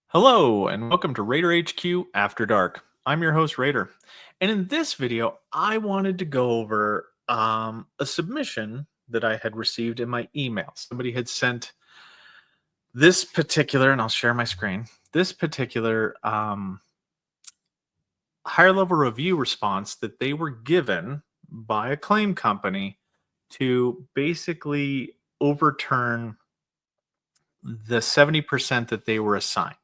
Hello, and welcome to Raider HQ After Dark. I'm your host, Raider. And in this video, I wanted to go over a submission that I had received in my email. Somebody had sent this particular, and I'll share my screen, this particular higher level review response that they were given by a claim company to basically overturn the 70% that they were assigned.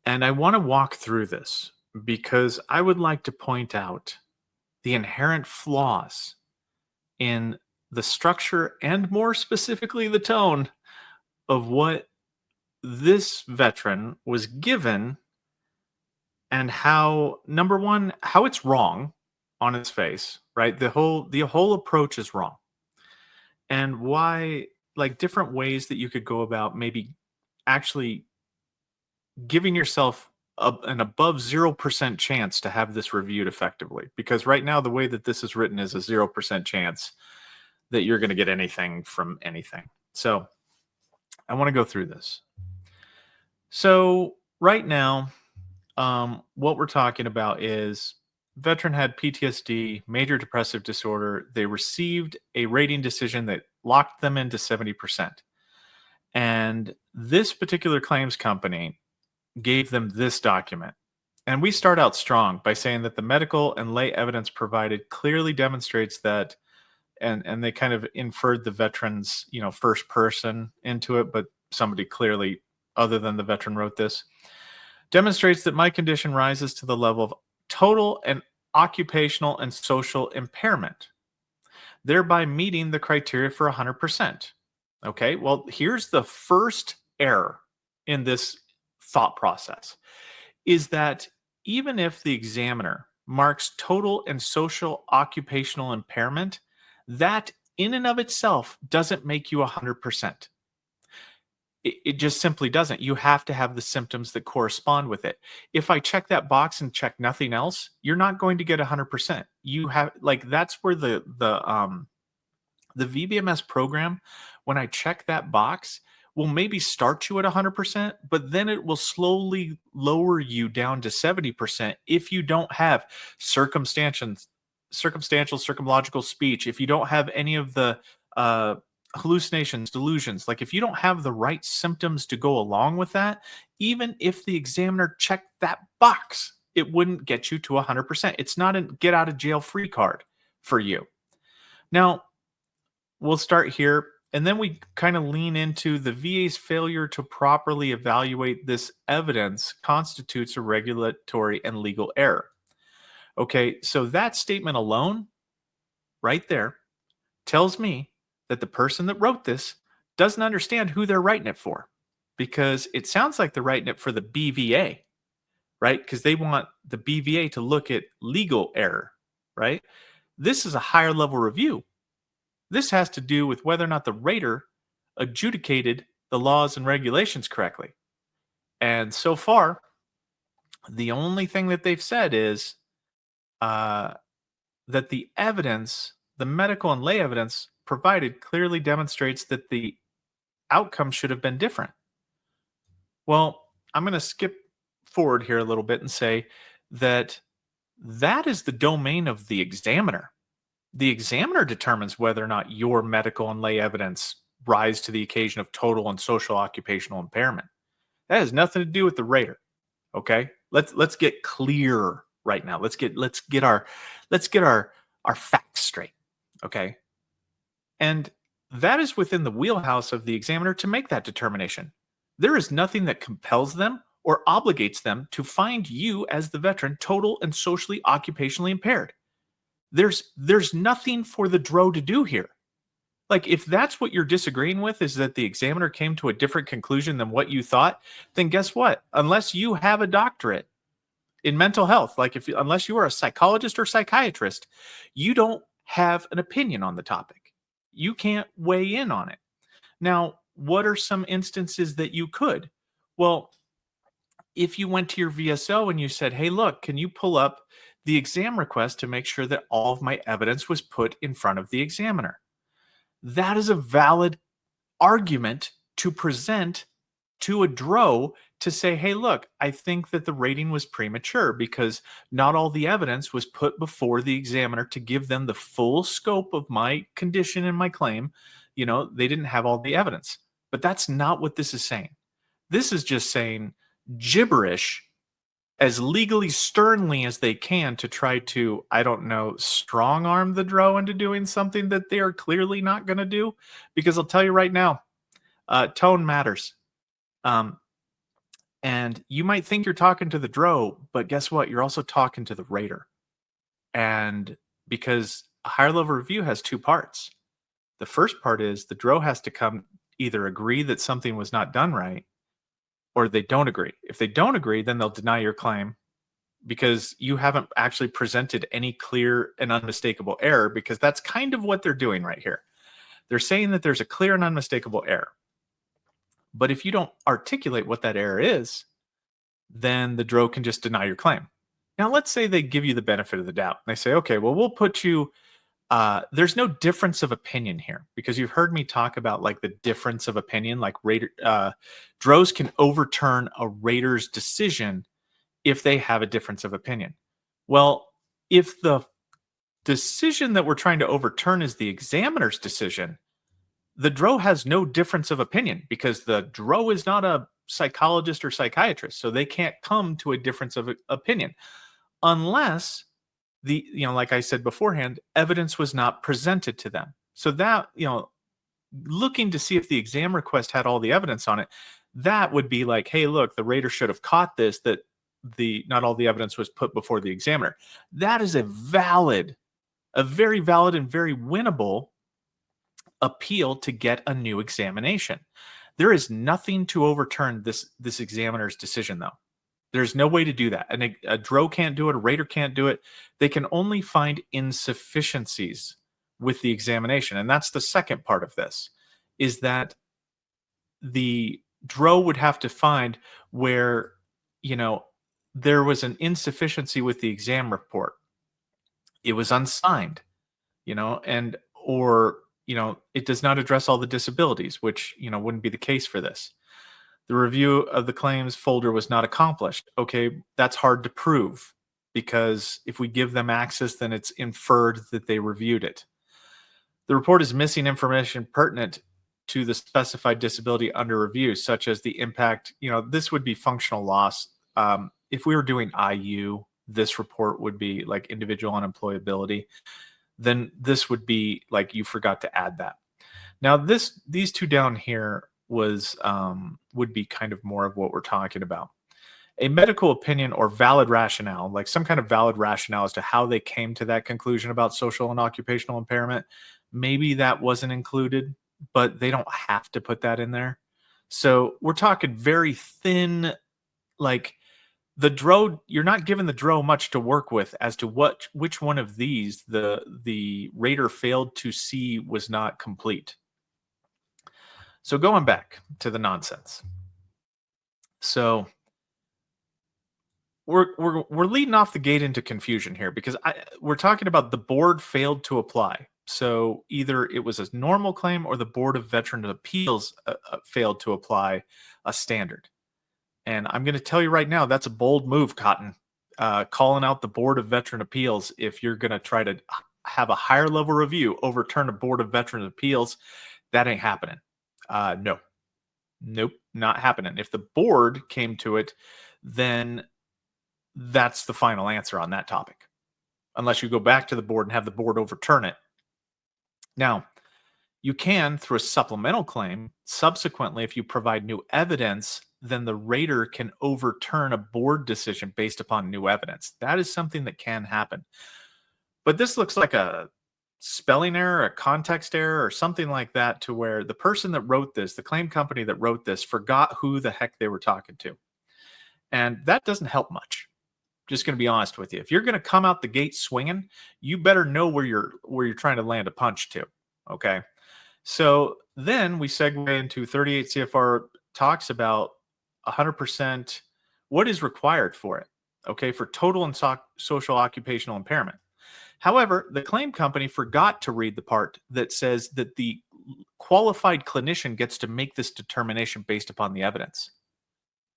And I want to walk through this because I would like to point out the inherent flaws in the structure and more specifically the tone of what this veteran was given and how, number one, how it's wrong on its face, right? The whole approach is wrong. And why, like, different ways that you could go about maybe actually giving yourself an above 0% chance to have this reviewed effectively. Because right now, the way that this is written is a 0% chance that you're going to get anything from anything. So I want to go through this. So right now, what we're talking about is veteran had PTSD, major depressive disorder. They received a rating decision that locked them into 70%. And this particular claims company gave them this document. And we start out strong by saying that the medical and lay evidence provided clearly demonstrates that, and they kind of inferred the veteran's, first person into it, but somebody clearly other than the veteran wrote this, demonstrates that my condition rises to the level of total and occupational and social impairment, thereby meeting the criteria for 100%. Okay, well, here's the first error in this thought process is that even if the examiner marks total and social occupational impairment, that in and of itself doesn't make you 100%. It just simply doesn't. You have to have the symptoms that correspond with it. If I check that box and check nothing else, you're not going to get 100%. You have, like, that's where the VBMS program, when I check that box, will maybe start you at 100%, but then it will slowly lower you down to 70% if you don't have circumstantial, circumlogical speech, if you don't have any of the hallucinations, delusions, like if you don't have the right symptoms to go along with that, even if the examiner checked that box, it wouldn't get you to 100%. It's not a get out of jail free card for you. Now, we'll start here, and then we kind of lean into the VA's failure to properly evaluate this evidence constitutes a regulatory and legal error. Okay, so that statement alone, right there, tells me that the person that wrote this doesn't understand who they're writing it for, because it sounds like they're writing it for the BVA, right? Because they want the BVA to look at legal error, right? This is a higher level review. This has to do with whether or not the rater adjudicated the laws and regulations correctly. And so far, the only thing that they've said is that the evidence, the medical and lay evidence provided clearly demonstrates that the outcome should have been different. Well, I'm going to skip forward here a little bit and say that that is the domain of the examiner. The examiner determines whether or not your medical and lay evidence rise to the occasion of total and social occupational impairment. That has nothing to do with the rater. Okay, let's get clear right now. Let's get our facts straight. Okay, and that is within the wheelhouse of the examiner to make that determination. There is nothing that compels them or obligates them to find you as the veteran total and socially occupationally impaired. There's nothing for the DRO to do here. Like, if that's what you're disagreeing with, is that the examiner came to a different conclusion than what you thought, then guess what? Unless you have a doctorate in mental health, like unless you are a psychologist or psychiatrist, you don't have an opinion on the topic. You can't weigh in on it. Now, what are some instances that you could? Well, if you went to your VSO and you said, hey, look, can you pull up the exam request to make sure that all of my evidence was put in front of the examiner? That is a valid argument to present to a DRO to say, hey, look, I think that the rating was premature because not all the evidence was put before the examiner to give them the full scope of my condition and my claim. They didn't have all the evidence. But that's not what this is saying. This is just saying gibberish as legally sternly as they can to try to, I don't know, strong arm the DRO into doing something that they are clearly not going to do. Because I'll tell you right now, tone matters. And you might think you're talking to the DRO, but guess what? You're also talking to the rater. And because a higher level review has two parts. The first part is the DRO has to come either agree that something was not done right, or they don't agree. If they don't agree, then they'll deny your claim because you haven't actually presented any clear and unmistakable error, because that's kind of what they're doing right here. They're saying that there's a clear and unmistakable error. But if you don't articulate what that error is, then the DRO can just deny your claim. Now, let's say they give you the benefit of the doubt. They say, okay, well, we'll put you, there's no difference of opinion here, because you've heard me talk about like the difference of opinion, like DROs can overturn a rater's decision if they have a difference of opinion. Well, if the decision that we're trying to overturn is the examiner's decision, the DRO has no difference of opinion because the DRO is not a psychologist or psychiatrist, so they can't come to a difference of opinion unless like I said beforehand, evidence was not presented to them. So that, looking to see if the exam request had all the evidence on it, that would be like, hey, look, the rater should have caught this, that not all the evidence was put before the examiner. That is a very valid and very winnable appeal to get a new examination. There is nothing to overturn this examiner's decision, though. There's no way to do that. And a DRO can't do it, a rater can't do it. They can only find insufficiencies with the examination. And that's the second part of this, is that the DRO would have to find where, there was an insufficiency with the exam report. It was unsigned, or it does not address all the disabilities, which, wouldn't be the case for this. The review of the claims folder was not accomplished. Okay, that's hard to prove because if we give them access, then it's inferred that they reviewed it. The report is missing information pertinent to the specified disability under review, such as the impact. This would be functional loss. If we were doing IU, this report would be like individual unemployability. Then this would be like you forgot to add that. Now, these two down here would be kind of more of what we're talking about. A medical opinion or valid rationale, like some kind of valid rationale as to how they came to that conclusion about social and occupational impairment. Maybe that wasn't included, but they don't have to put that in there. So we're talking very thin, like the DRO, you're not giving the DRO much to work with as to which one of these the rater failed to see was not complete. So going back to the nonsense. So we're leading off the gate into confusion here because we're talking about the board failed to apply. So either it was a normal claim or the Board of Veterans Appeals failed to apply a standard. And I'm going to tell you right now, that's a bold move, Cotton. Calling out the Board of Veteran Appeals if you're going to try to have a higher level review overturn a Board of Veterans Appeals, that ain't happening. Nope, not happening. If the board came to it, then that's the final answer on that topic, unless you go back to the board and have the board overturn it. Now, you can, through a supplemental claim, subsequently, if you provide new evidence, then the rater can overturn a board decision based upon new evidence. That is something that can happen. But this looks like a spelling error, a context error, or something like that, to where the person that wrote this, the claim company that wrote this, forgot who the heck they were talking to. And that doesn't help much. Just going to be honest with you. If you're going to come out the gate swinging, you better know where you're trying to land a punch to. Okay. So then we segue into 38 CFR talks about 100% what is required for it. Okay. For total and social occupational impairment. However, the claim company forgot to read the part that says that the qualified clinician gets to make this determination based upon the evidence.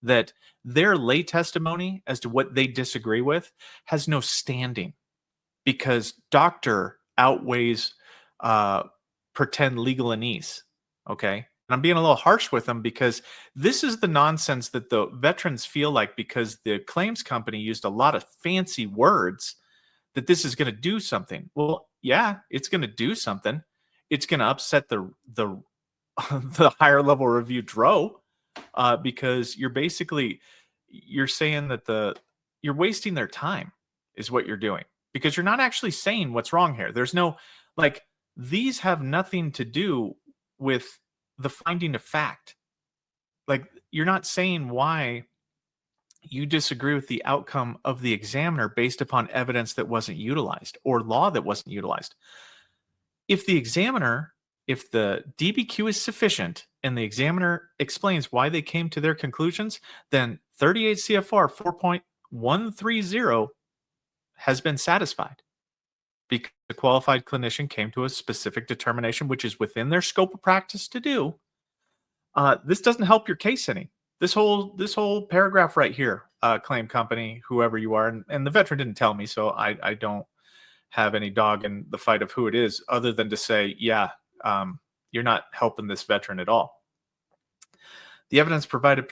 That their lay testimony as to what they disagree with has no standing because doctor outweighs uh, pretend legalese. Okay. And I'm being a little harsh with them because this is the nonsense that the veterans feel like because the claims company used a lot of fancy words that this is going to do something. Well, yeah, it's going to do something. It's going to upset the the higher level review dro because you're saying that you're wasting their time is what you're doing because you're not actually saying what's wrong here. There's no like these have nothing to do with the finding of fact. Like you're not saying why you disagree with the outcome of the examiner based upon evidence that wasn't utilized or law that wasn't utilized. If the examiner, if the DBQ is sufficient and the examiner explains why they came to their conclusions, then 38 CFR 4.130 has been satisfied because the qualified clinician came to a specific determination, which is within their scope of practice to do. This doesn't help your case any. This whole paragraph right here, claim company, whoever you are, and the veteran didn't tell me, so I don't have any dog in the fight of who it is, other than to say, yeah, you're not helping this veteran at all. The evidence provided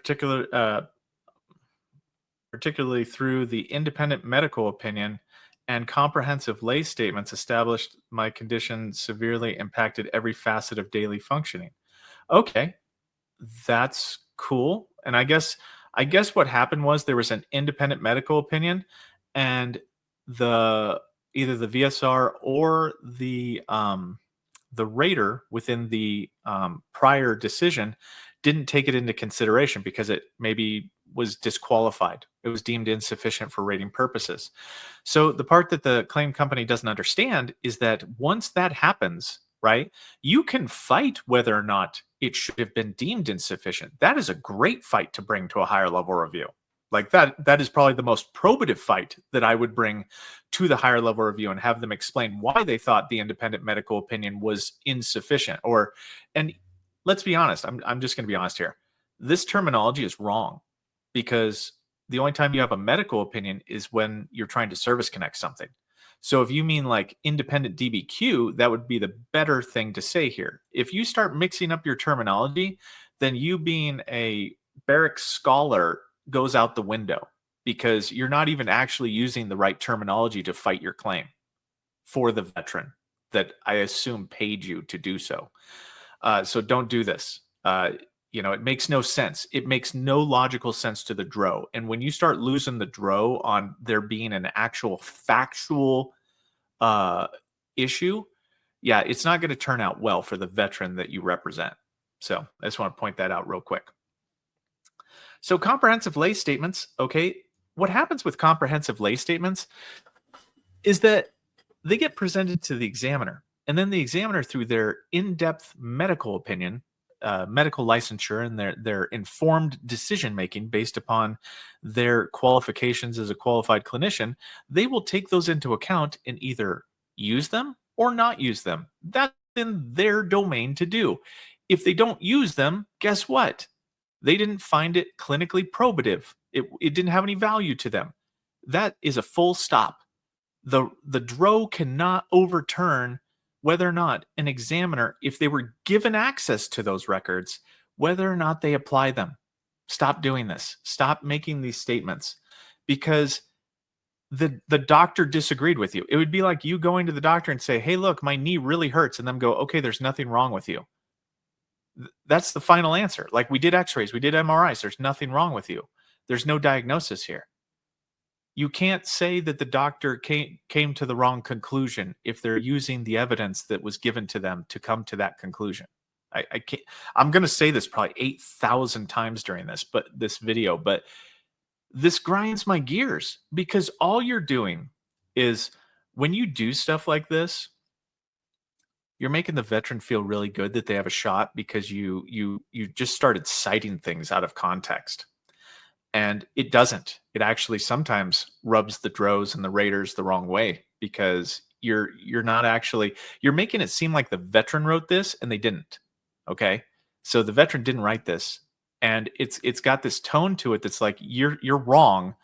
particularly through the independent medical opinion and comprehensive lay statements established my condition severely impacted every facet of daily functioning. Okay, that's cool. And I guess what happened was there was an independent medical opinion, and either the VSR or the rater within the prior decision didn't take it into consideration because it maybe was disqualified. It was deemed insufficient for rating purposes. So the part that the claim company doesn't understand is that once that happens, right, you can fight whether or not it should have been deemed insufficient. That is a great fight to bring to a higher level review. Like that is probably the most probative fight that I would bring to the higher level review and have them explain why they thought the independent medical opinion was insufficient. And let's be honest, I'm just going to be honest here. This terminology is wrong because the only time you have a medical opinion is when you're trying to service connect something. So if you mean like independent DBQ, that would be the better thing to say here. If you start mixing up your terminology, then you being a barracks scholar goes out the window because you're not even actually using the right terminology to fight your claim for the veteran that I assume paid you to do so. So don't do this. It makes no sense. It makes no logical sense to the DRO. And when you start losing the DRO on there being an actual factual issue, yeah, it's not going to turn out well for the veteran that you represent. So I just want to point that out real quick. So comprehensive lay statements, okay, what happens with comprehensive lay statements is that they get presented to the examiner, and then the examiner, through their in-depth medical opinion, medical licensure, and their informed decision making based upon their qualifications as a qualified clinician, they will take those into account and either use them or not use them. That's in their domain to do. If they don't use them, guess what? They didn't find it clinically probative. It didn't have any value to them. That is a full stop. The DRO cannot overturn whether or not an examiner, if they were given access to those records, whether or not they apply them. Stop doing this. Stop making these statements because the doctor disagreed with you. It would be like you going to the doctor and say, hey, look, my knee really hurts. And them go, okay, there's nothing wrong with you. That's the final answer. Like we did x-rays, we did MRIs. There's nothing wrong with you. There's no diagnosis here. You can't say that the doctor came to the wrong conclusion if they're using the evidence that was given to them to come to that conclusion. I can't. I'm going to say this probably 8,000 times during this video, but this grinds my gears because all you're doing is when you do stuff like this, you're making the veteran feel really good that they have a shot because you just started citing things out of context. And it doesn't. It actually sometimes rubs the DROs and the raters the wrong way because You're not actually, you're making it seem like the veteran wrote this and they didn't. Okay? So the veteran didn't write this, and it's got this tone to it that's like you're wrong,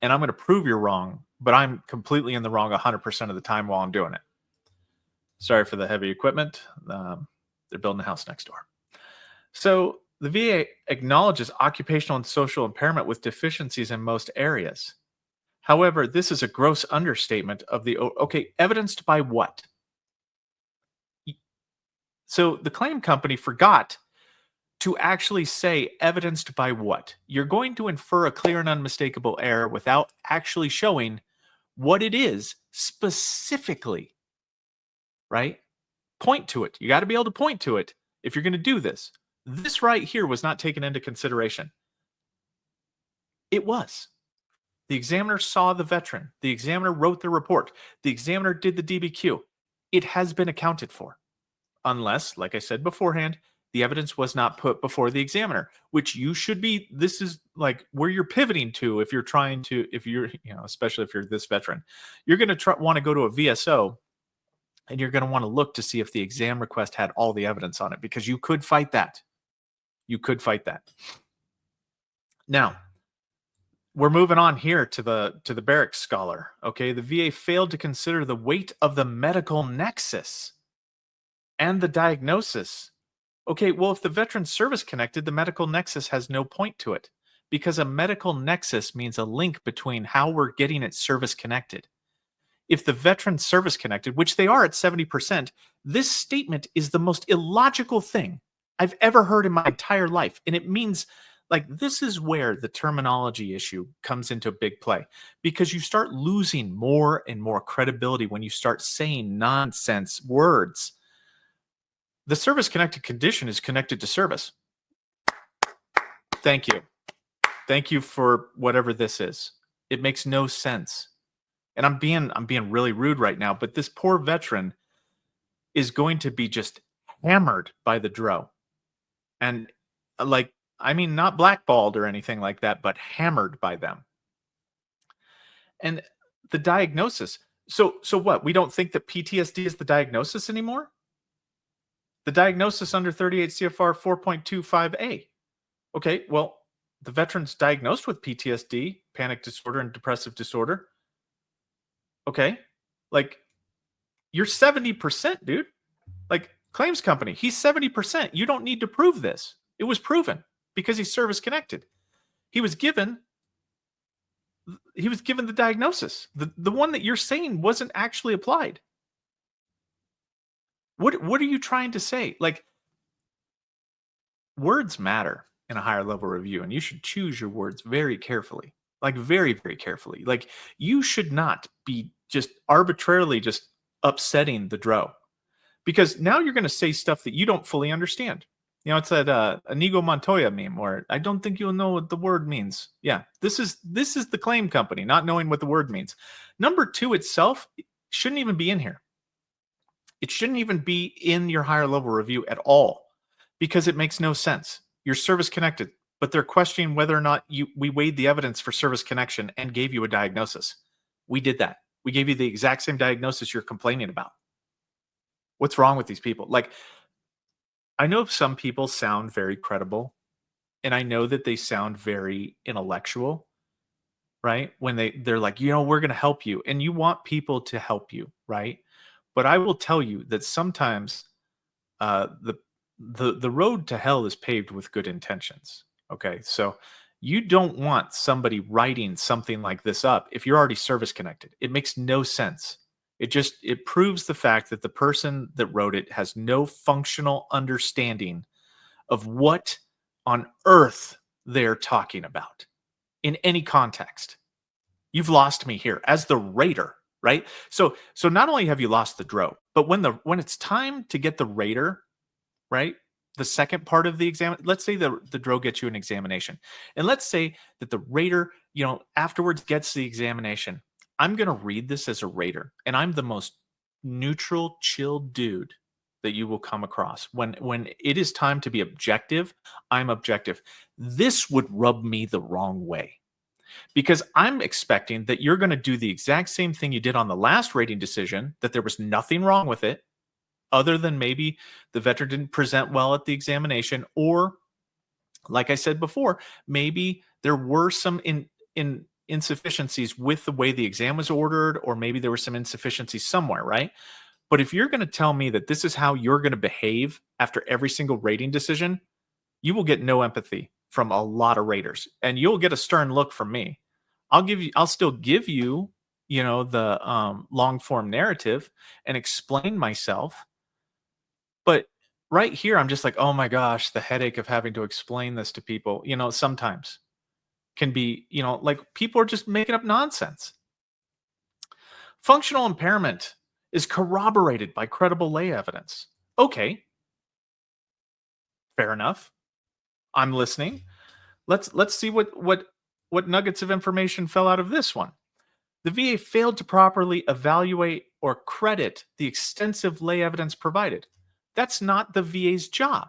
and I'm going to prove you're wrong, but I'm completely in the wrong 100% of the time while I'm doing it. Sorry for the heavy equipment. They're building a house next door. So the VA acknowledges occupational and social impairment with deficiencies in most areas. However, this is a gross understatement of the okay, evidenced by what? So the claim company forgot to actually say evidenced by what. You're going to infer a clear and unmistakable error without actually showing what it is specifically, right? Point to it. You got to be able to point to it if you're going to do this. This right here was not taken into consideration. It was. The examiner saw the veteran. The examiner wrote the report. The examiner did the DBQ. It has been accounted for. Unless, like I said beforehand, the evidence was not put before the examiner, which you should be. This is like where you're pivoting to if you're trying to, if you're, especially if you're this veteran, you're going to want to go to a VSO and you're going to want to look to see if the exam request had all the evidence on it, because you could fight that. You could fight that. Now, we're moving on here to the barracks scholar. Okay, the VA failed to consider the weight of the medical nexus and the diagnosis. Okay, well, if the veteran's service connected, the medical nexus has no point to it, because a medical nexus means a link between how we're getting it service connected. If the veteran's service connected, which they are at 70%, this statement is the most illogical thing I've ever heard in my entire life. And it means, like, this is where the terminology issue comes into big play, because you start losing more and more credibility when you start saying nonsense words. The service connected condition is connected to service. Thank you. Thank you for whatever this is. It makes no sense. And I'm being really rude right now, but this poor veteran is going to be just hammered by the DRO. And like, I mean, not blackballed or anything like that, but hammered by them. And the diagnosis. So what? We don't think that PTSD is the diagnosis anymore? The diagnosis under 38 CFR 4.25A. Okay, well, the veteran's diagnosed with PTSD, panic disorder, and depressive disorder. Okay, like, you're 70%, dude. Like, claims company, he's 70%. You don't need to prove this. It was proven because he's service connected. He was given the diagnosis. The one that you're saying wasn't actually applied. What are you trying to say? Like, words matter in a higher level review, and you should choose your words very carefully. Like, very, very carefully. Like, you should not be just arbitrarily just upsetting the DRO, because now you're going to say stuff that you don't fully understand. It's that Inigo Montoya meme where I don't think you'll know what the word means. Yeah, this is the claim company not knowing what the word means. Number two itself shouldn't even be in here. It shouldn't even be in your higher level review at all, because it makes no sense. You're service connected, but they're questioning whether or not we weighed the evidence for service connection and gave you a diagnosis. We did that. We gave you the exact same diagnosis you're complaining about. What's wrong with these people? Like, I know some people sound very credible, and I know that they sound very intellectual, right? When they're like, we're going to help you, and you want people to help you, right? But I will tell you that sometimes the road to hell is paved with good intentions. Okay, so you don't want somebody writing something like this up if you're already service connected. It makes no sense. It proves the fact that the person that wrote it has no functional understanding of what on earth they're talking about in any context. You've lost me here as the rater, right? So not only have you lost the DRO, but when it's time to get the rater, right? The second part of the exam, let's say the DRO gets you an examination, and let's say that the rater, afterwards gets the examination. I'm going to read this as a rater, and I'm the most neutral, chill dude that you will come across. When it is time to be objective, I'm objective. This would rub me the wrong way. because I'm expecting that you're going to do the exact same thing you did on the last rating decision, that there was nothing wrong with it, other than maybe the veteran didn't present well at the examination, or like I said before, maybe there were some in insufficiencies with the way the exam was ordered, or maybe there were some insufficiencies somewhere, right? But if you're going to tell me that this is how you're going to behave after every single rating decision, you will get no empathy from a lot of raters, and you'll get a stern look from me. I'll still give you, the long form narrative and explain myself, but right here, I'm just like, oh my gosh, the headache of having to explain this to people, sometimes can be, like people are just making up nonsense. Functional impairment is corroborated by credible lay evidence. Okay, fair enough. I'm listening. Let's see what nuggets of information fell out of this one. The VA failed to properly evaluate or credit the extensive lay evidence provided. That's not the VA's job.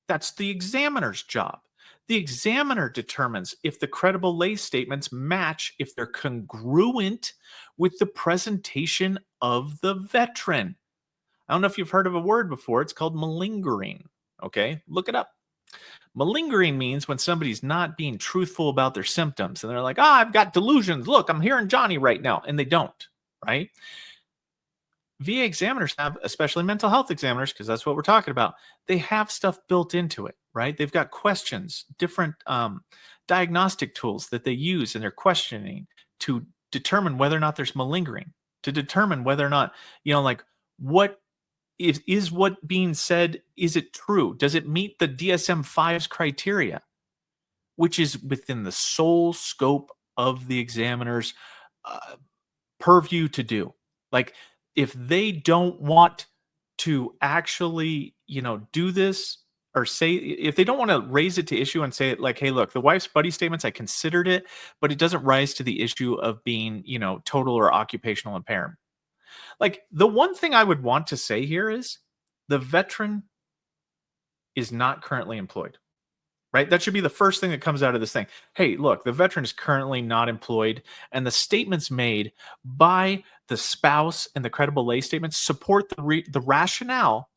That's the examiner's job. The examiner determines if the credible lay statements match, if they're congruent with the presentation of the veteran. I don't know if you've heard of a word before. It's called malingering. Okay, look it up. Malingering means when somebody's not being truthful about their symptoms and they're like, I've got delusions. Look, I'm hearing Johnny right now. And they don't, right? VA examiners have, especially mental health examiners, because that's what we're talking about, they have stuff built into it, right? They've got questions, different diagnostic tools that they use in their questioning to determine whether or not there's malingering, to determine whether or not, like what is what being said, is it true? Does it meet the DSM-5's criteria, which is within the sole scope of the examiner's uh, purview to do? Like, if they don't want to actually, do this, or say, if they don't want to raise it to issue and say it like, hey, look, the wife's buddy statements, I considered it, but it doesn't rise to the issue of being, total or occupational impairment. Like, the one thing I would want to say here is the veteran is not currently employed, right? That should be the first thing that comes out of this thing. Hey, look, the veteran is currently not employed, and the statements made by the spouse and the credible lay statements support the rationale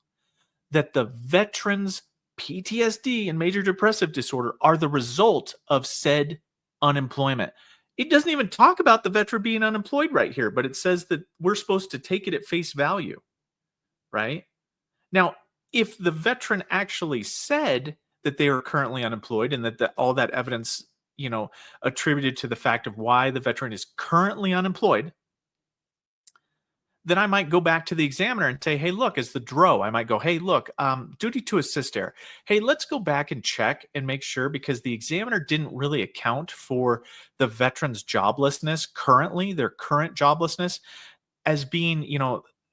that the veteran's PTSD and major depressive disorder are the result of said unemployment. It doesn't even talk about the veteran being unemployed right here, but it says that we're supposed to take it at face value, right? Now, if the veteran actually said that they are currently unemployed and that all that evidence, attributed to the fact of why the veteran is currently unemployed, then I might go back to the examiner and say, hey, look, as the DRO, I might go, hey, look, duty to assist error. Hey, let's go back and check and make sure, because the examiner didn't really account for the veteran's joblessness currently, their current joblessness, as being,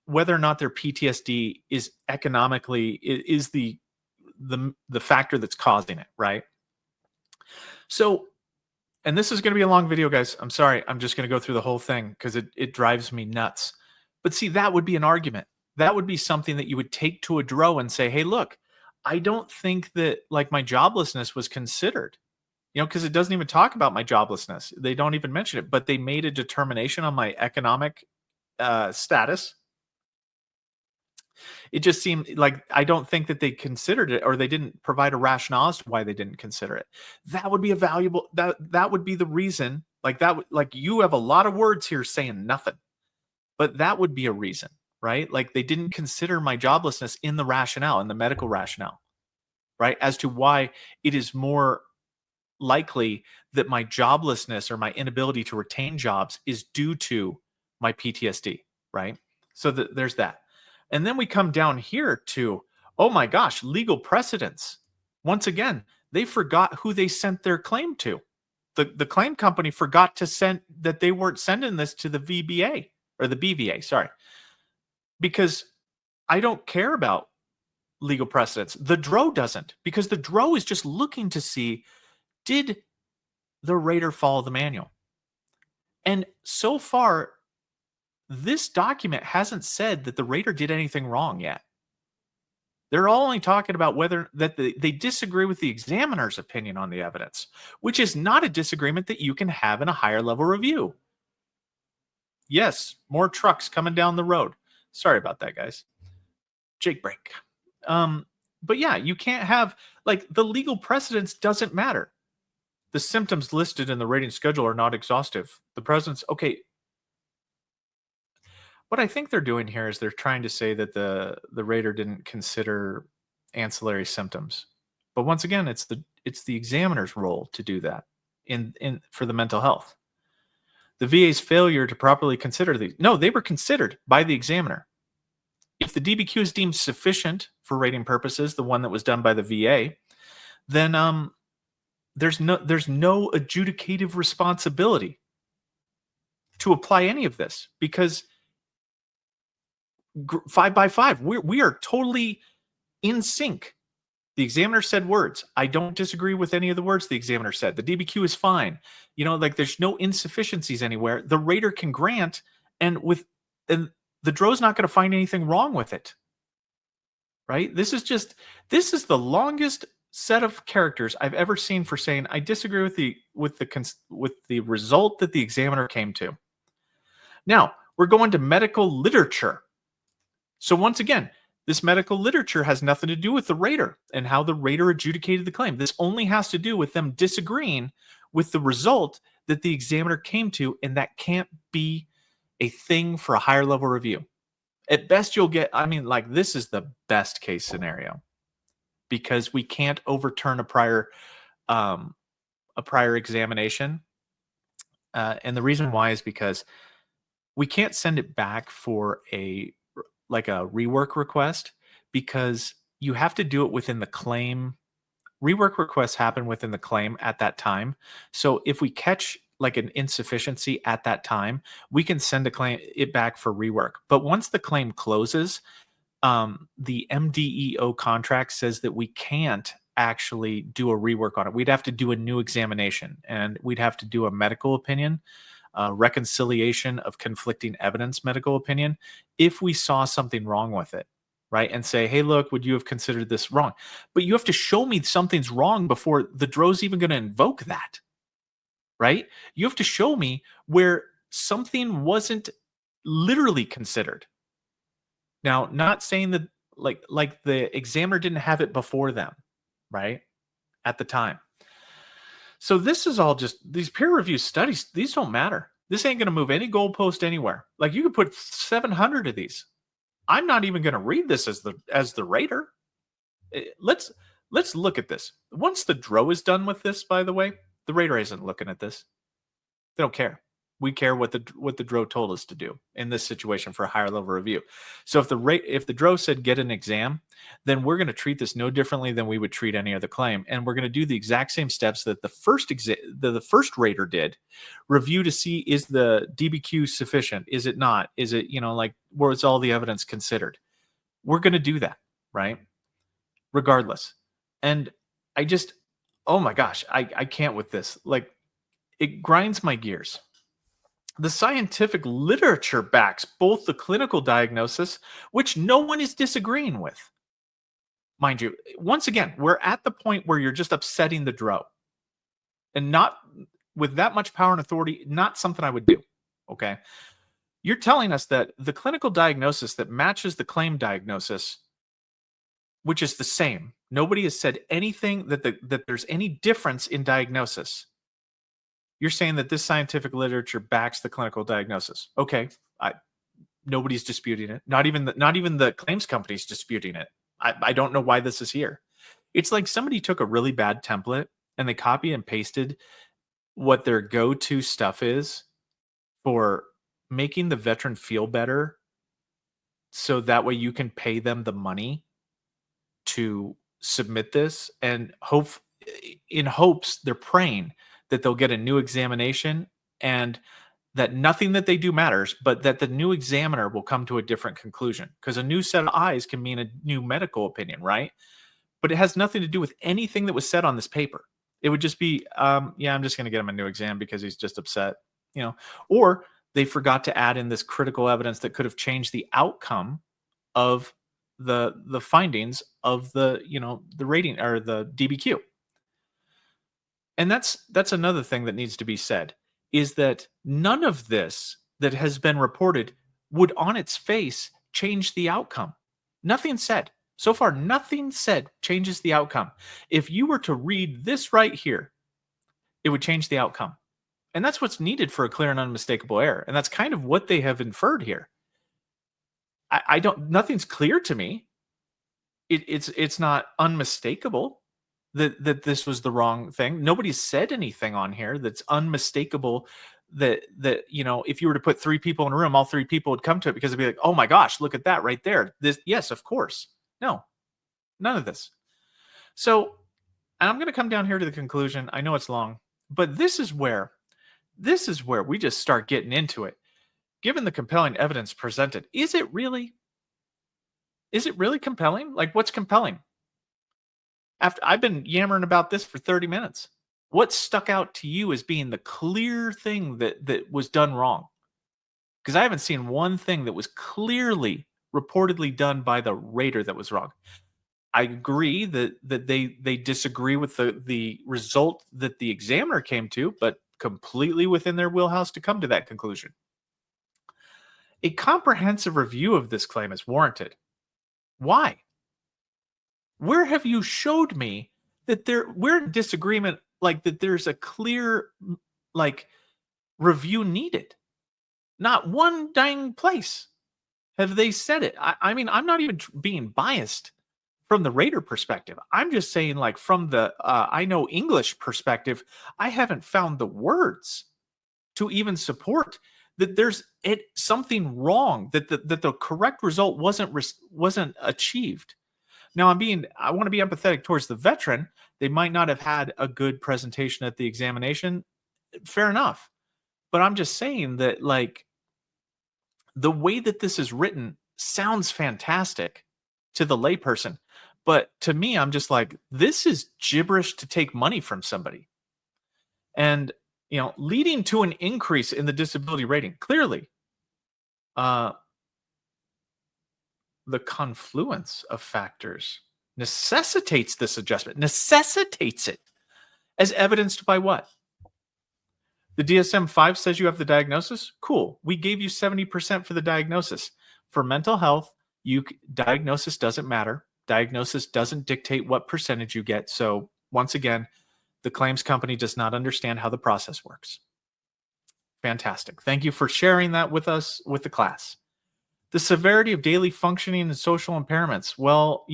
whether or not their PTSD is economically is the factor that's causing it, right? So, and this is going to be a long video, guys. I'm sorry. I'm just going to go through the whole thing because it drives me nuts. But see, that would be an argument. That would be something that you would take to a DRO and say, hey, look, I don't think that like my joblessness was considered, because it doesn't even talk about my joblessness. They don't even mention it, but they made a determination on my economic status. It just seemed like I don't think that they considered it, or they didn't provide a rationale as to why they didn't consider it. That would be a valuable, that would be the reason. Like that would, like, you have a lot of words here saying nothing, but that would be a reason, right? Like they didn't consider my joblessness in the rationale, in the medical rationale, right? As to why it is more likely that my joblessness or my inability to retain jobs is due to my PTSD, right? So there's that. And then we come down here to, oh my gosh, legal precedents. Once again, they forgot who they sent their claim to. The claim company forgot to send that they weren't sending this to the VBA or the BVA, sorry. Because I don't care about legal precedents. The DRO doesn't, because the DRO is just looking to see, did the rater follow the manual? And so far, this document hasn't said that the rater did anything wrong yet. They're all only talking about whether that they disagree with the examiner's opinion on the evidence, which is not a disagreement that you can have in a higher level review. Yes, more trucks coming down the road. Sorry about that, guys. Jake break. But yeah, you can't have like the legal precedence doesn't matter. The symptoms listed in the rating schedule are not exhaustive. The presence, okay. What I think they're doing here is they're trying to say that the rater didn't consider ancillary symptoms. But once again, it's the examiner's role to do that in for the mental health. The VA's failure to properly consider these. No, they were considered by the examiner. If the DBQ is deemed sufficient for rating purposes, the one that was done by the VA, then there's no adjudicative responsibility to apply any of this because 5 by 5 we are totally in sync. The examiner said words. I don't disagree with any of the words the examiner said. The DBQ is fine. Like there's no insufficiencies anywhere. The rater can grant, and the DRO's not going to find anything wrong with it. Right? This is the longest set of characters I've ever seen for saying I disagree with the result that the examiner came to. Now, we're going to medical literature. So once again, this medical literature has nothing to do with the rater and how the rater adjudicated the claim. This only has to do with them disagreeing with the result that the examiner came to, and that can't be a thing for a higher level review. At best, you'll get, this is the best case scenario because we can't overturn a prior examination. And the reason why is because we can't send it back for a rework request because you have to do it within the claim. Rework requests happen within the claim at that time. So if we catch like an insufficiency at that time, we can send it back for rework. But once the claim closes, the MDEO contract says that we can't actually do a rework on it. We'd have to do a new examination, and we'd have to do a medical opinion, reconciliation of conflicting evidence medical opinion, if we saw something wrong with it, right? And say, hey, look, would you have considered this wrong? But you have to show me something's wrong before the DRO's even going to invoke that, right? You have to show me where something wasn't literally considered. Now, not saying that like the examiner didn't have it before them, right? At the time. So this is all just these peer review studies. These don't matter. This ain't going to move any goalpost anywhere. Like you could put 700 of these. I'm not even going to read this as the rater. Let's look at this. Once the DRO is done with this, by the way, the rater isn't looking at this. They don't care. We care what the DRO told us to do in this situation for a higher level review. So if the DRO said get an exam, then we're going to treat this no differently than we would treat any other claim, and we're going to do the exact same steps that the first rater did. Review to see, is the DBQ sufficient? Is it not? Is it was all the evidence considered? We're going to do that, right? Regardless. And I just, oh my gosh, I can't with this. Like it grinds my gears. The scientific literature backs both the clinical diagnosis, which no one is disagreeing with. Mind you, once again, we're at the point where you're just upsetting the DRO. And not with that much power and authority, not something I would do. Okay. You're telling us that the clinical diagnosis that matches the claim diagnosis, which is the same, nobody has said anything that there's any difference in diagnosis. You're saying that this scientific literature backs the clinical diagnosis. Okay, nobody's disputing it. Not even the claims company's disputing it. I don't know why this is here. It's like somebody took a really bad template and they copy and pasted what their go-to stuff is for making the veteran feel better, so that way you can pay them the money to submit this, and in hopes they're praying that they'll get a new examination and that nothing that they do matters, but that the new examiner will come to a different conclusion, because a new set of eyes can mean a new medical opinion, right? But it has nothing to do with anything that was said on this paper. It would just be, yeah, I'm just going to get him a new exam because he's just upset, or they forgot to add in this critical evidence that could have changed the outcome of the findings of the rating or the DBQ. And that's another thing that needs to be said, is that none of this that has been reported would on its face change the outcome. Nothing said. So far, nothing said changes the outcome. If you were to read this right here, it would change the outcome. And that's what's needed for a clear and unmistakable error. And that's kind of what they have inferred here. I don't, nothing's clear to me. It's not unmistakable that this was the wrong thing. Nobody said anything on here that's unmistakable. That if you were to put three people in a room, all three people would come to it because it'd be like, oh my gosh, look at that right there. This, yes, of course. No, none of this. So, and I'm going to come down here to the conclusion. I know it's long, but this is where we just start getting into it. Given the compelling evidence presented, is it really compelling? Like, what's compelling? After I've been yammering about this for 30 minutes, what stuck out to you as being the clear thing that was done wrong? Because I haven't seen one thing that was clearly reportedly done by the rater that was wrong. I agree that they disagree with the result that the examiner came to, but completely within their wheelhouse to come to that conclusion. A comprehensive review of this claim is warranted. Why? Where have you showed me that we're in disagreement, like that there's a clear like review needed? Not one dang place have they said it. I mean, I'm not even being biased from the rater perspective. I'm just saying, like, from the I know English perspective, I haven't found the words to even support that there's something wrong, that the correct result wasn't achieved. Now, I want to be empathetic towards the veteran. They might not have had a good presentation at the examination. Fair enough. But I'm just saying that, like, the way that this is written sounds fantastic to the layperson. But to me, I'm just like, this is gibberish to take money from somebody. And, leading to an increase in the disability rating. Clearly, the confluence of factors necessitates this adjustment, necessitates it, as evidenced by what? The DSM-5 says you have the diagnosis. Cool. We gave you 70% for the diagnosis. For mental health, diagnosis doesn't matter. Diagnosis doesn't dictate what percentage you get. So once again, the claims company does not understand how the process works. Fantastic. Thank you for sharing that with us, with the class. The severity of daily functioning and social impairments. Well,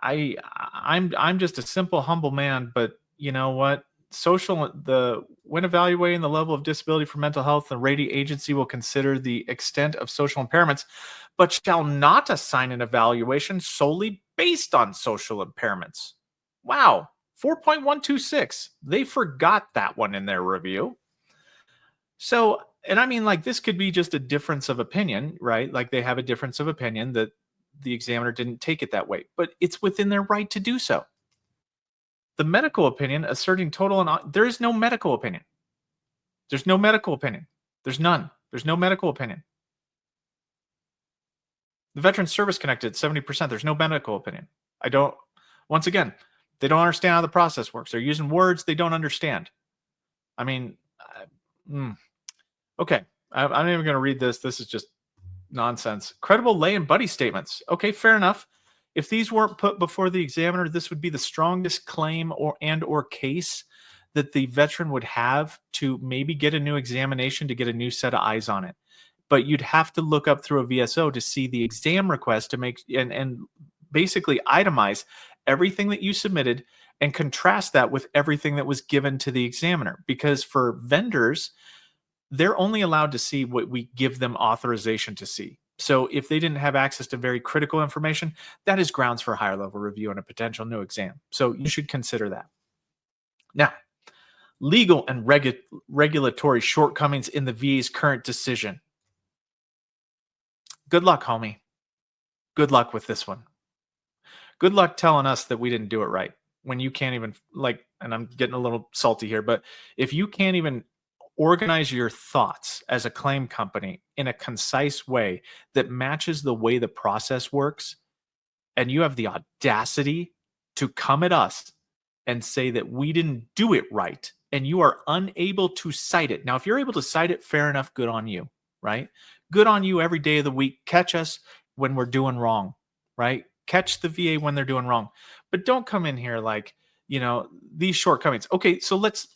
I'm just a simple, humble man, but you know what? When evaluating the level of disability for mental health, the rating agency will consider the extent of social impairments, but shall not assign an evaluation solely based on social impairments. Wow, 4.126. They forgot that one in their review. So, and I mean, like, this could be just a difference of opinion, right? Like, they have a difference of opinion that the examiner didn't take it that way, but it's within their right to do so. The medical opinion asserting total and there is no medical opinion. There's no medical opinion. There's none. There's no medical opinion. The veteran service connected 70%. There's no medical opinion. Once again, they don't understand how the process works. They're using words they don't understand. I mean, okay. I'm not even going to read this. This is just nonsense. Credible lay and buddy statements. Okay, fair enough. If these weren't put before the examiner, this would be the strongest claim or case that the veteran would have to maybe get a new examination, to get a new set of eyes on it. But you'd have to look up through a VSO to see the exam request to make and basically itemize everything that you submitted and contrast that with everything that was given to the examiner. Because for vendors, they're only allowed to see what we give them authorization to see. So if they didn't have access to very critical information, that is grounds for higher level review and a potential new exam. So you should consider that. Now, legal and regulatory shortcomings in the VA's current decision. Good luck, homie. Good luck with this one. Good luck telling us that we didn't do it right when you can't even, like, and I'm getting a little salty here, but if you can't even organize your thoughts as a claim company in a concise way that matches the way the process works, and you have the audacity to come at us and say that we didn't do it right and you are unable to cite it. Now, if you're able to cite it, fair enough, good on you, right? Good on you every day of the week. Catch us when we're doing wrong, right? Catch the VA when they're doing wrong. But don't come in here like, these shortcomings. Okay, so let's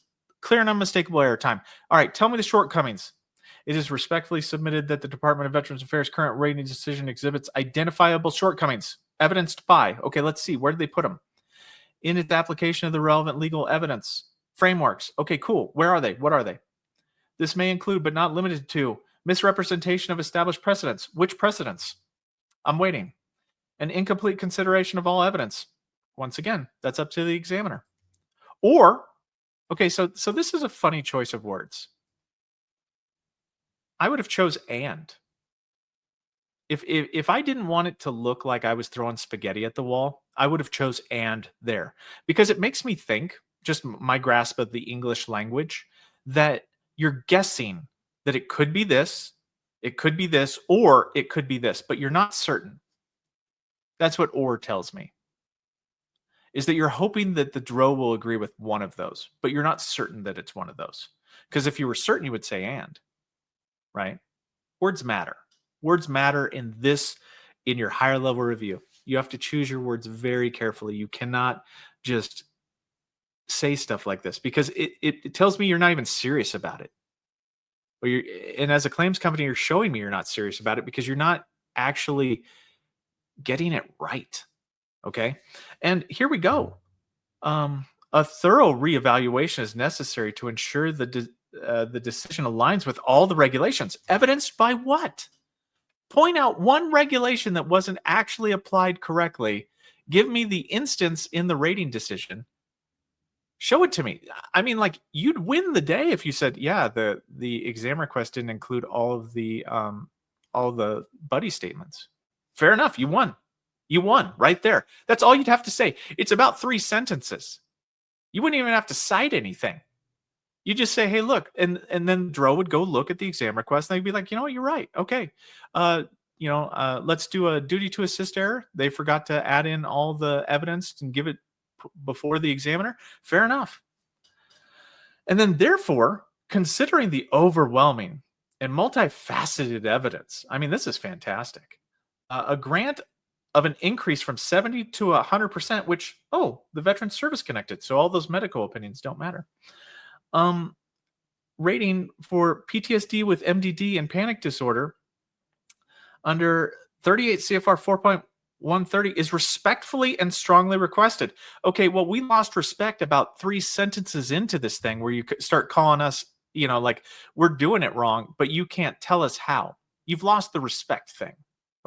clear and unmistakable error time. All right, tell me the shortcomings. It is respectfully submitted that the Department of Veterans Affairs' current rating decision exhibits identifiable shortcomings, evidenced by. Okay, let's see. Where did they put them? In its application of the relevant legal evidence frameworks. Okay, cool. Where are they? What are they? This may include, but not limited to, misrepresentation of established precedents. Which precedents? I'm waiting. An incomplete consideration of all evidence. Once again, that's up to the examiner. Or, okay, so this is a funny choice of words. I would have chose and. If I didn't want it to look like I was throwing spaghetti at the wall, I would have chose and there, because it makes me think, just my grasp of the English language, that you're guessing that it could be this, or it could be this, but you're not certain. That's what or tells me. Is that you're hoping that the DRO will agree with one of those, but you're not certain that it's one of those. Because if you were certain, you would say and, right? Words matter. Words matter in your higher level review. You have to choose your words very carefully. You cannot just say stuff like this, because it tells me you're not even serious about it. And as a claims company, you're showing me you're not serious about it because you're not actually getting it right. Okay. And here we go. A thorough reevaluation is necessary to ensure the decision aligns with all the regulations. Evidenced by what? Point out one regulation that wasn't actually applied correctly. Give me the instance in the rating decision. Show it to me. I mean, like, you'd win the day if you said, yeah, the exam request didn't include all the buddy statements. Fair enough. You won. You won right there. That's all you'd have to say. It's about 3 sentences. You wouldn't even have to cite anything. You just say, hey, look, and then DRO would go look at the exam request and they'd be like, you know what, you're right. Okay. Let's do a duty to assist error. They forgot to add in all the evidence and give it before the examiner. Fair enough. And then therefore, considering the overwhelming and multifaceted evidence, I mean, this is fantastic. A grant of an increase from 70 to 100%, which, the veteran service connected. So all those medical opinions don't matter. Rating for PTSD with MDD and panic disorder under 38 CFR 4.130 is respectfully and strongly requested. Okay, well, we lost respect about 3 sentences into this thing where you start calling us, like we're doing it wrong, but you can't tell us how. You've lost the respect thing,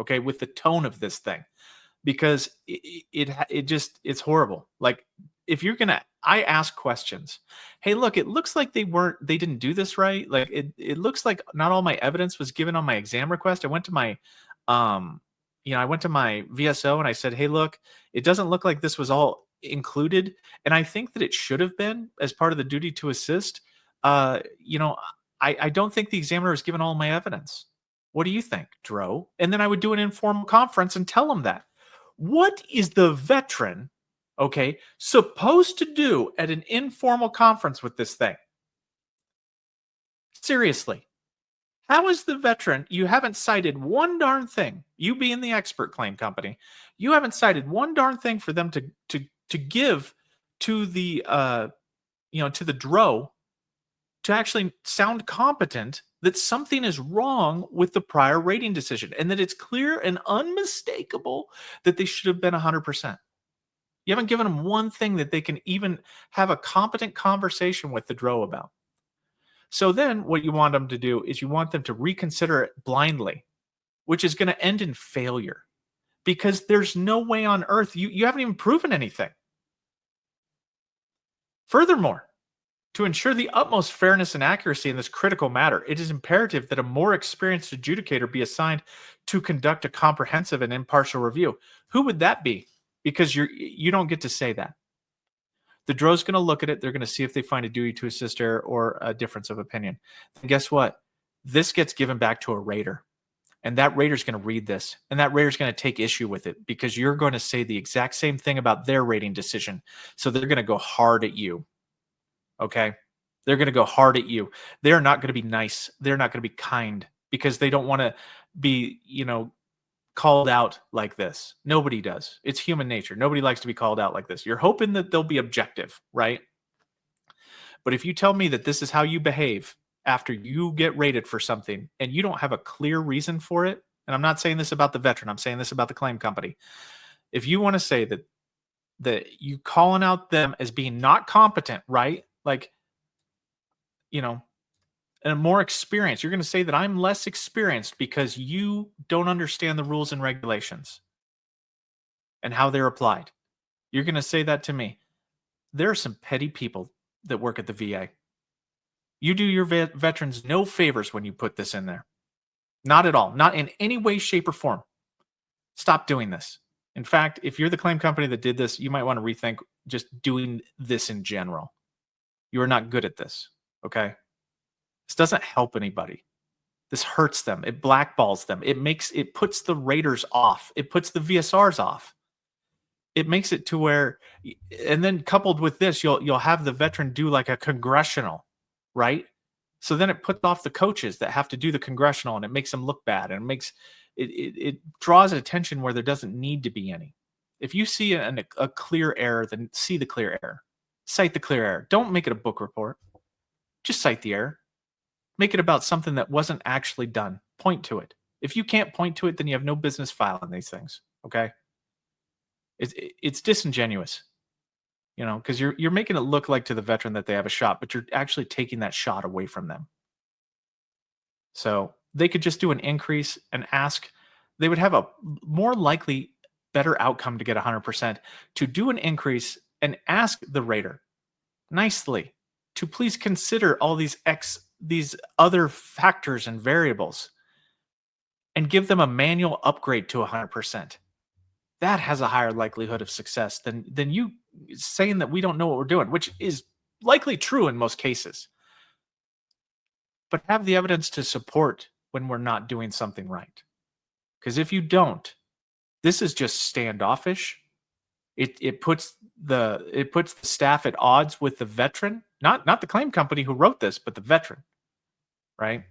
okay, with the tone of this thing, because it's horrible. Like, if you're gonna, I ask questions. Hey, look, it looks like they didn't do this right. Like, it looks like not all my evidence was given on my exam request. I went to my VSO and I said, hey, look, it doesn't look like this was all included, and I think that it should have been as part of the duty to assist. I don't think the examiner was given all my evidence. What do you think, DRO? And then I would do an informal conference and tell them that. What is the veteran, supposed to do at an informal conference with this thing? Seriously. How is the veteran, you haven't cited one darn thing, you being the expert claim company, you haven't cited one darn thing for them to give to the to the DRO to actually sound competent that something is wrong with the prior rating decision and that it's clear and unmistakable that they should have been 100%. You haven't given them one thing that they can even have a competent conversation with the DRO about. So then what you want them to do is you want them to reconsider it blindly, which is going to end in failure, because there's no way on earth, you haven't even proven anything. Furthermore, to ensure the utmost fairness and accuracy in this critical matter, it is imperative that a more experienced adjudicator be assigned to conduct a comprehensive and impartial review. Who would that be? Because you don't get to say that. The DRO's going to look at it. They're going to see if they find a duty to assist error or a difference of opinion. And guess what? This gets given back to a rater. And that rater's going to read this. And that rater's going to take issue with it because you're going to say the exact same thing about their rating decision. So they're going to go hard at you. Okay? They're going to go hard at you. They're not going to be nice. They're not going to be kind because they don't want to be, called out like this. Nobody does. It's human nature. Nobody likes to be called out like this. You're hoping that they'll be objective, right? But if you tell me that this is how you behave after you get rated for something and you don't have a clear reason for it, and I'm not saying this about the veteran, I'm saying this about the claim company. If you want to say that you calling out them as being not competent, right? Like, and more experienced. You're going to say that I'm less experienced because you don't understand the rules and regulations and how they're applied. You're going to say that to me. There are some petty people that work at the VA. You do your veterans no favors when you put this in there. Not at all. Not in any way, shape, or form. Stop doing this. In fact, if you're the claim company that did this, you might want to rethink just doing this in general. You are not good at this. Okay? This doesn't help anybody. This hurts them. It blackballs them. It puts the raters off. It puts the VSRs off. It makes it to where, and then coupled with this, you'll have the veteran do like a congressional, right? So then it puts off the coaches that have to do the congressional, and it makes them look bad, and it draws attention where there doesn't need to be any. If you see a clear error, then see the clear error. Cite the clear error. Don't make it a book report. Just cite the error. Make it about something that wasn't actually done. Point to it. If you can't point to it, then you have no business filing these things. Okay? It's disingenuous, because you're making it look like to the veteran that they have a shot, but you're actually taking that shot away from them. So they could just do an increase and ask. They would have a more likely, better outcome to get 100% to do an increase and ask the rater nicely to please consider all these other factors and variables and give them a manual upgrade to 100%. That has a higher likelihood of success than you saying that we don't know what we're doing, which is likely true in most cases. But have the evidence to support when we're not doing something right. Because if you don't, this is just standoffish. It puts the staff at odds with the veteran, not the claim company who wrote this, but the veteran, right?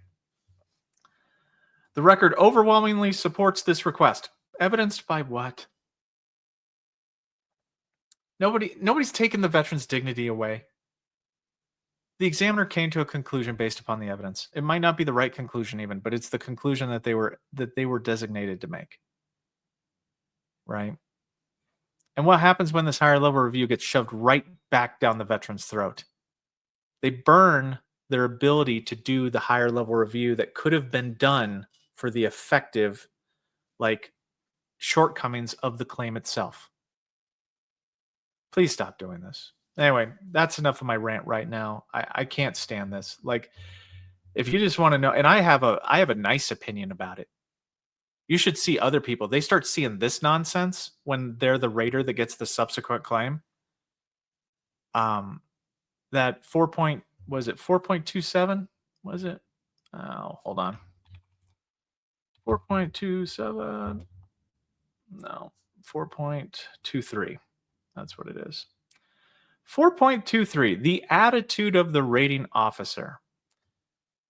The record overwhelmingly supports this request. Evidenced by what? Nobody's taken the veteran's dignity away. The examiner came to a conclusion based upon the evidence. It might not be the right conclusion even, but it's the conclusion that they were designated to make. Right? And what happens when this higher level review gets shoved right back down the veteran's throat? They burn their ability to do the higher level review that could have been done for the effective, shortcomings of the claim itself. Please stop doing this. Anyway, that's enough of my rant right now. I can't stand this. If you just want to know, and I have a nice opinion about it. You should see other people. They start seeing this nonsense when they're the rater that gets the subsequent claim. That 4.27? Was it? Oh, hold on. 4.27. No, 4.23. That's what it is. 4.23, the attitude of the rating officer.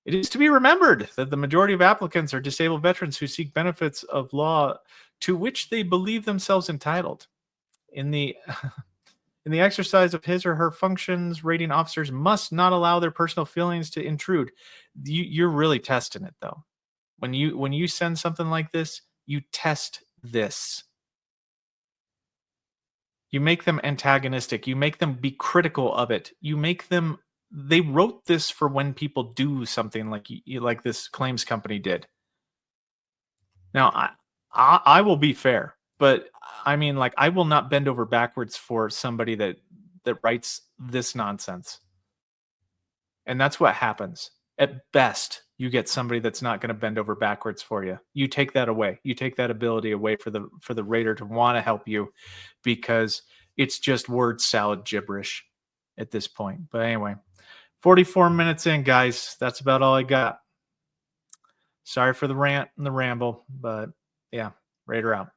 It is to be remembered that the majority of applicants are disabled veterans who seek benefits of law to which they believe themselves entitled. In the exercise of his or her functions, rating officers must not allow their personal feelings to intrude. You're really testing it, though. When you send something like this, you test this. You make them antagonistic. You make them be critical of it. They wrote this for when people do something like this claims company did. Now, I will be fair, but I mean, I will not bend over backwards for somebody that writes this nonsense. And that's what happens. At best, you get somebody that's not going to bend over backwards for you. You take that away. You take that ability away for the rater to want to help you because it's just word salad gibberish. at this point. But anyway, 44 minutes in, guys. That's about all I got. Sorry for the rant and the ramble, but yeah, Raider out.